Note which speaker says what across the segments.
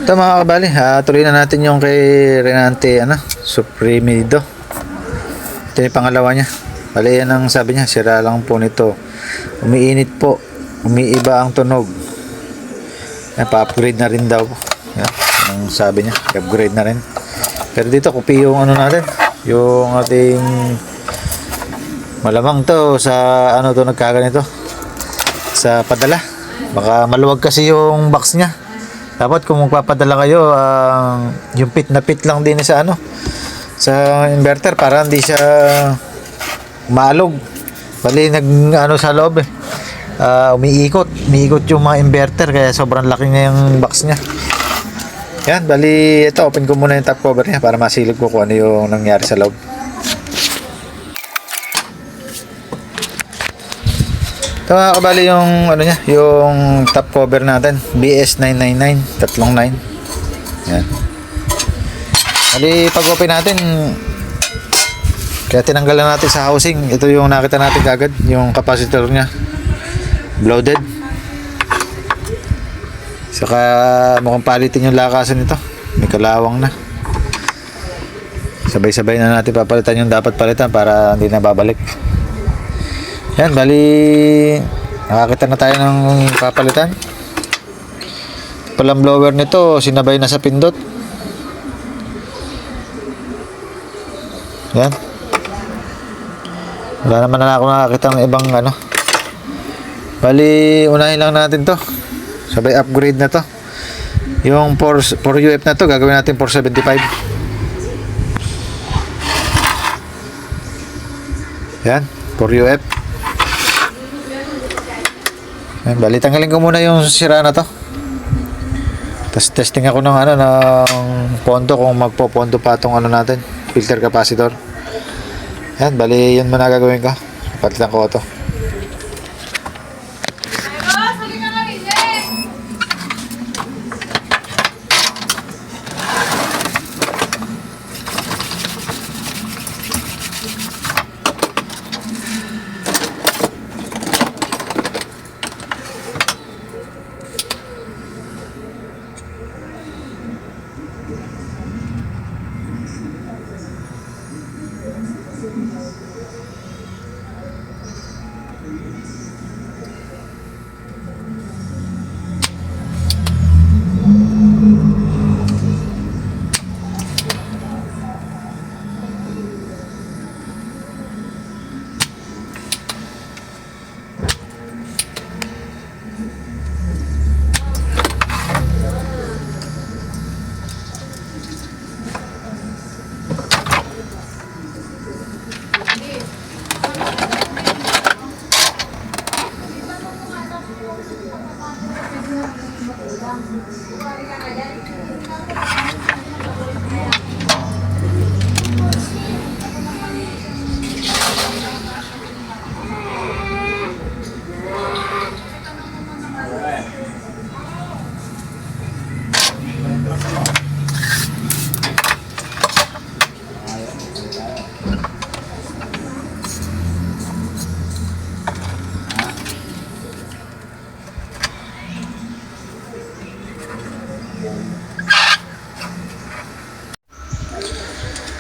Speaker 1: Ito mga kabali, tuloy na natin yung kay Renante Supremido. Ito yung pangalawa niya. Bali yan ang sabi niya, sira lang po nito. Umiinit po, umiiba ang tunog. Yan, pa-upgrade na rin daw. Yan, ang sabi niya, upgrade na rin. Pero dito, kupi yung natin, yung ating malamang to sa to nagkaganito sa padala. Baka maluwag kasi yung box niya. Dapat kung magpapadala kayo, yung pit na pit lang din sa sa inverter para hindi siya maalog. Bali sa loob umiikot yung mga inverter kaya sobrang laki niya yung box niya. Yan, bali ito, open ko muna yung top cover niya para masilip ko kung ano yung nangyari sa loob. Ito mga kabali yung yung top cover natin, BS999 39. Yan. Bali pag open natin, kaya tinanggalan natin sa housing. Ito yung nakita natin kagad, yung capacitor niya bloated. Saka mukhang palitin yung lakasan nito, may kalawang na. Sabay-sabay na natin papalitan yung dapat palitan para hindi na babalik. Yan, bali nakakita na tayo ng papalitan. Palang blower nito sinabay na sa pindot. Yan, wala naman na ako nakakita ng ibang bali unahin lang natin to, sabay upgrade na to. Yung 4 UF na to gagawin natin 475. Yan, 4 UF. Yan, bali tanggalin ko muna yung sira na to. Tapos testing ako ng ng pondo, kung magpo-pondo pa itong natin, filter capacitor. Yan, bali yun muna gagawin ko. Palitan ko ito.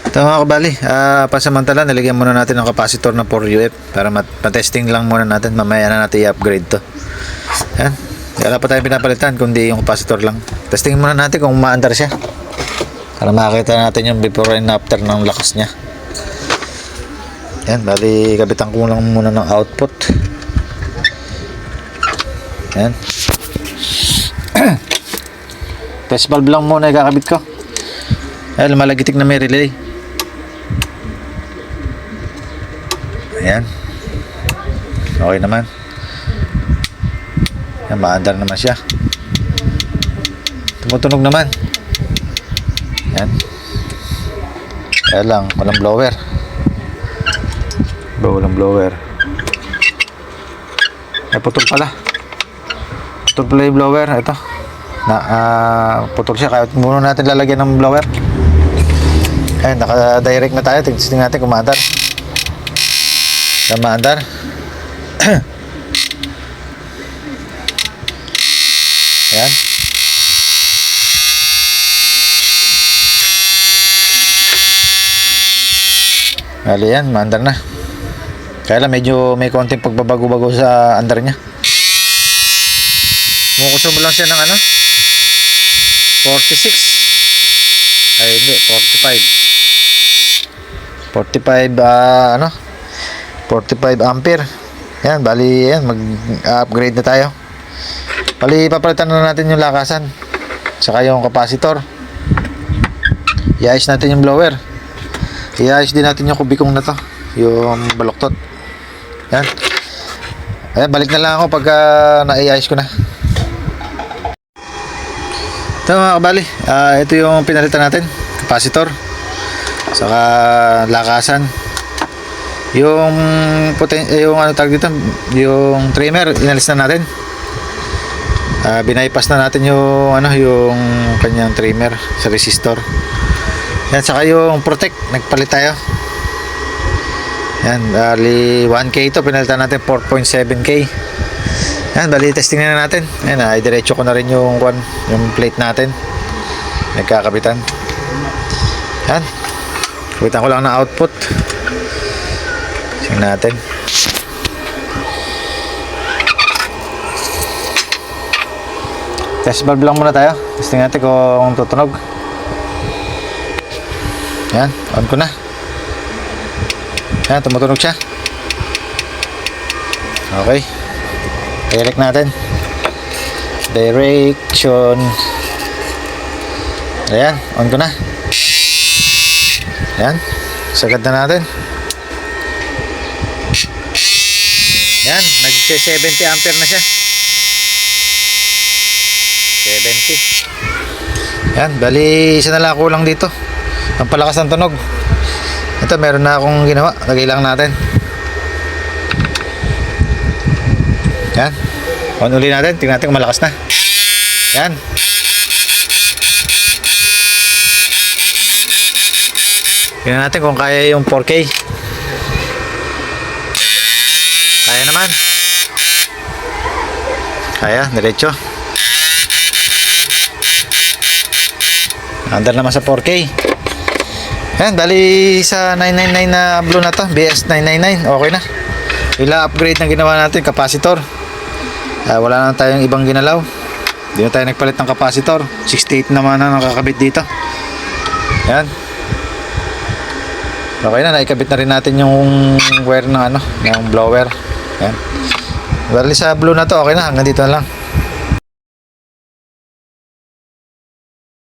Speaker 1: Ito mga kabali, pasamantala nilagyan muna natin ng capacitor na 4 UF para matesting lang muna natin, mamaya na natin i-upgrade to. Yan, wala pa tayong pinapalitan kundi yung capacitor lang. Testing muna natin kung maandar siya para makakita natin yung before and after ng lakas niya. Yan, bali kabitan ko lang muna ng output. Yan. Test valve lang muna ikakabit ko. Ay, lumalagitik na may relay. Ayan, okay naman. Yan, maandar naman siya. Tumutunog naman. Yan. Kaya lang, walang blower. Walang blower. Ay, putol pala. Putol pala yung blower. Ito. Putol siya. Kaya muna natin lalagyan ng blower. Ayan, naka-direct na tayo. Tignan natin kung maandar. Maandar. Ayan. Bali yan, maandar na. Kaya lang medyo may konting pagbabago-bago sa andar niya. Kumukuso mo lang siya ng ano? 46. Ay hindi, 45. 45 ano? 45 ampere. Yan, bali yan, mag-upgrade na tayo. Bali papalitan na natin yung lakasan. Saka yung capacitor. I-ayos natin yung blower. I-ayos din natin yung kubikong na to, yung baluktot. Yan. Ayan, balik na lang ako pagka na-i-ayos ko na. Ito mga kabali, ito yung pinalitan natin, capacitor. Saka lakasan. Yung yung ano tawag dito, yung trimmer inalis na natin. Binaypas na natin yung ano, yung kanyang trimmer sa resistor. Yan, saka yung protect nagpalit tayo. Yan, bali 1K ito, pinalitan natin 4.7K. Yan, bali testing na natin. Yan, diretso ko na rin yung plate natin. Nagkakabitan. Yan. Kabitan ko lang na output. Tingnan natin. Test valve lang muna tayo. Testing natin kung tutunog. Yan, on ko na. Yan, tumutunog siya. Okay. Direct natin. Direction. Ayan, on ko na. Ayan, sagad na natin. Yan, nag-70 ampere na siya. 70. Yan, bali isa na lang kulang dito. Ang palakas ng tunog. Ito, meron na akong ginawa. Lagay lang natin. Yan. On uli natin. Tingnan natin kung malakas na. Yan. Tingnan natin kung kaya yung 4K. Kaya naman. Kaya, diretso. Andar naman sa 4K. Ayan, bali sa 999 na blue na to, BS 999, okay na. Ila-upgrade na ginawa natin, capacitor. Wala na tayong ibang ginalaw. Hindi na tayo nagpalit ng capacitor. 68 naman na nakakabit dito. Ayan. Okay na, naikabit na rin natin yung wire ng ano, ng blower. Ayan. Bali sa blue na to, okay na, hanggang dito na lang.